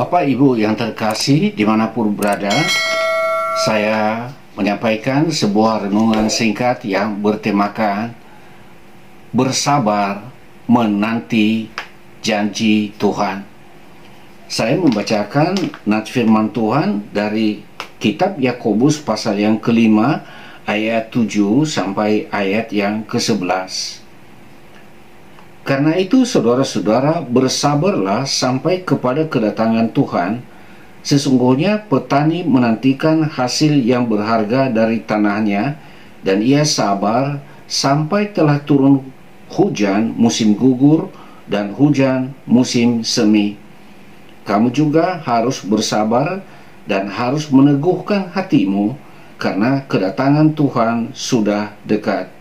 Bapak Ibu yang terkasih dimanapun berada, saya menyampaikan sebuah renungan singkat yang bertemakan bersabar menanti janji Tuhan. Saya membacakan nats firman Tuhan dari kitab Yakobus pasal yang kelima ayat 7 sampai ayat yang ke-11. Karena itu saudara-saudara, bersabarlah sampai kepada kedatangan Tuhan. Sesungguhnya petani menantikan hasil yang berharga dari tanahnya, dan ia sabar sampai telah turun hujan musim gugur dan hujan musim semi. Kamu juga harus bersabar dan harus meneguhkan hatimu, karena kedatangan Tuhan sudah dekat.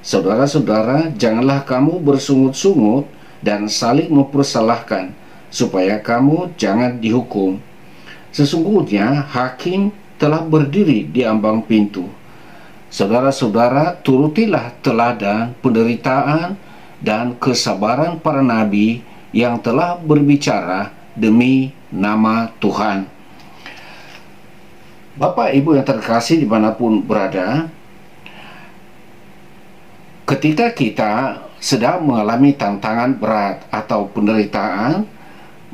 Saudara-saudara, janganlah kamu bersungut-sungut dan saling mempersalahkan, supaya kamu jangan dihukum. Sesungguhnya hakim telah berdiri di ambang pintu. Saudara-saudara, turutilah teladan penderitaan dan kesabaran para nabi yang telah berbicara demi nama Tuhan. Bapak Ibu yang terkasih dimanapun berada, ketika kita sedang mengalami tantangan berat atau penderitaan,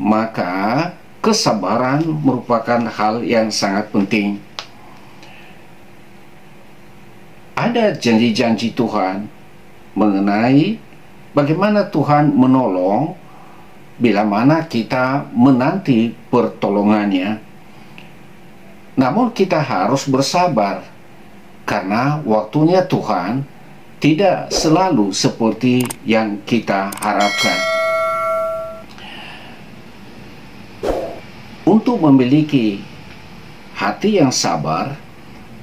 maka kesabaran merupakan hal yang sangat penting. Ada janji-janji Tuhan mengenai bagaimana Tuhan menolong bila mana kita menanti pertolongannya. Namun kita harus bersabar, karena waktunya Tuhan tidak selalu seperti yang kita harapkan. Untuk memiliki hati yang sabar,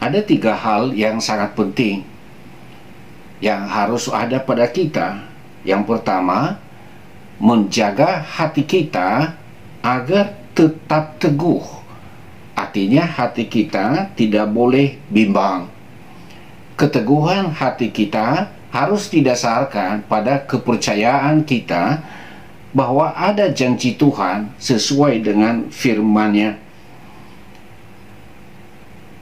ada 3 hal yang sangat penting yang harus ada pada kita. Yang pertama, menjaga hati kita agar tetap teguh. Artinya hati kita tidak boleh bimbang. Keteguhan hati kita harus didasarkan pada kepercayaan kita bahwa ada janji Tuhan sesuai dengan firman-Nya.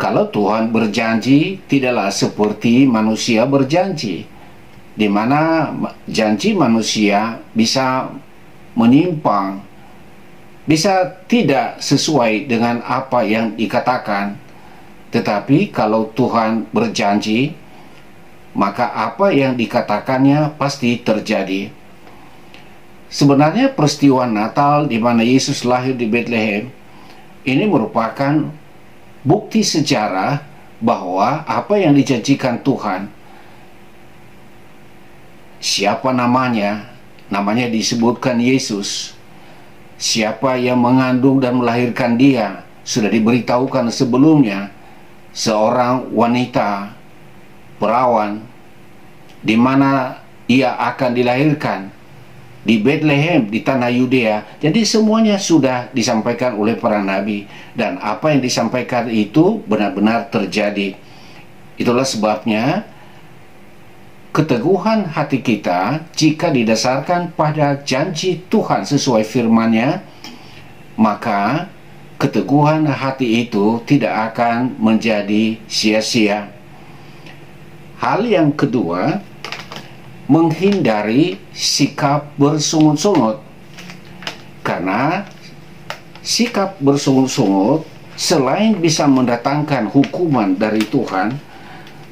Kalau Tuhan berjanji, tidaklah seperti manusia berjanji, di mana janji manusia bisa menyimpang, bisa tidak sesuai dengan apa yang dikatakan. Tetapi kalau Tuhan berjanji, maka apa yang dikatakannya pasti terjadi. Sebenarnya peristiwa Natal di mana Yesus lahir di Bethlehem ini merupakan bukti sejarah bahwa apa yang dijanjikan Tuhan, siapa namanya, namanya disebutkan Yesus. Siapa yang mengandung dan melahirkan dia sudah diberitahukan sebelumnya. Seorang wanita perawan, di mana ia akan dilahirkan di Bethlehem di tanah Yudea. Jadi semuanya sudah disampaikan oleh para nabi, dan apa yang disampaikan itu benar-benar terjadi. Itulah sebabnya keteguhan hati kita, jika didasarkan pada janji Tuhan sesuai firman-Nya, maka keteguhan hati itu tidak akan menjadi sia-sia. Hal yang kedua, menghindari sikap bersungut-sungut. Karena sikap bersungut-sungut selain bisa mendatangkan hukuman dari Tuhan,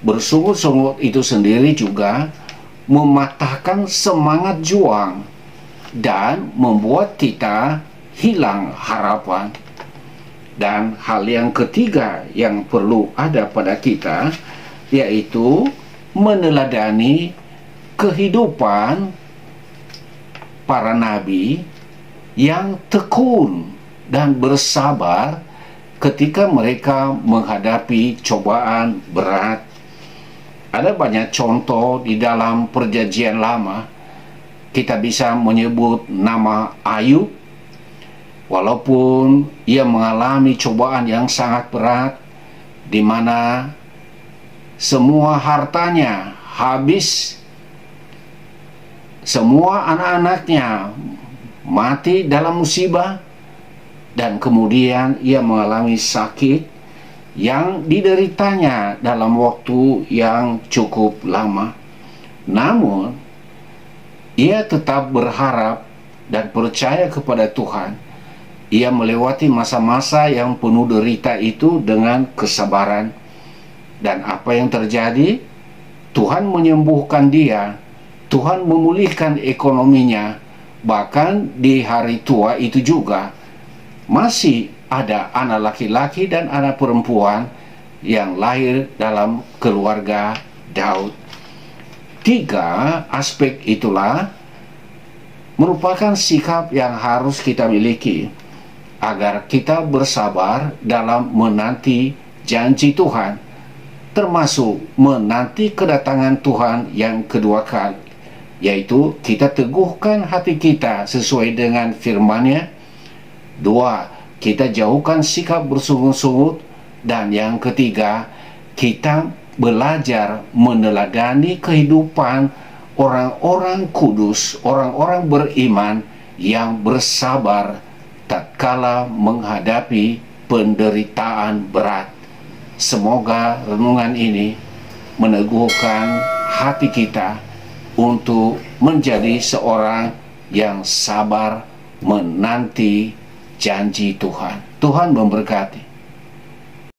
bersungut-sungut itu sendiri juga mematahkan semangat juang dan membuat kita hilang harapan. Dan hal yang ketiga yang perlu ada pada kita, yaitu meneladani kehidupan para nabi yang tekun dan bersabar ketika mereka menghadapi cobaan berat. Ada banyak contoh di dalam Perjanjian Lama. Kita bisa menyebut nama Ayub. Walaupun ia mengalami cobaan yang sangat berat, di mana semua hartanya habis, semua anak-anaknya mati dalam musibah, dan kemudian ia mengalami sakit yang dideritanya dalam waktu yang cukup lama. Namun, ia tetap berharap dan percaya kepada Tuhan. Ia melewati masa-masa yang penuh derita itu dengan kesabaran. Dan apa yang terjadi? Tuhan menyembuhkan dia. Tuhan memulihkan ekonominya. Bahkan di hari tua itu juga masih ada anak laki-laki dan anak perempuan yang lahir dalam keluarga Daud. 3 aspek itulah merupakan sikap yang harus kita miliki agar kita bersabar dalam menanti janji Tuhan, termasuk menanti kedatangan Tuhan yang kedua kali, yaitu kita teguhkan hati kita sesuai dengan firman-Nya. 2, kita jauhkan sikap bersungut-sungut. Dan yang ketiga, kita belajar meneladani kehidupan orang-orang kudus, orang-orang beriman yang bersabar tatkala menghadapi penderitaan berat. Semoga renungan ini meneguhkan hati kita untuk menjadi seorang yang sabar menanti janji Tuhan. Tuhan memberkati.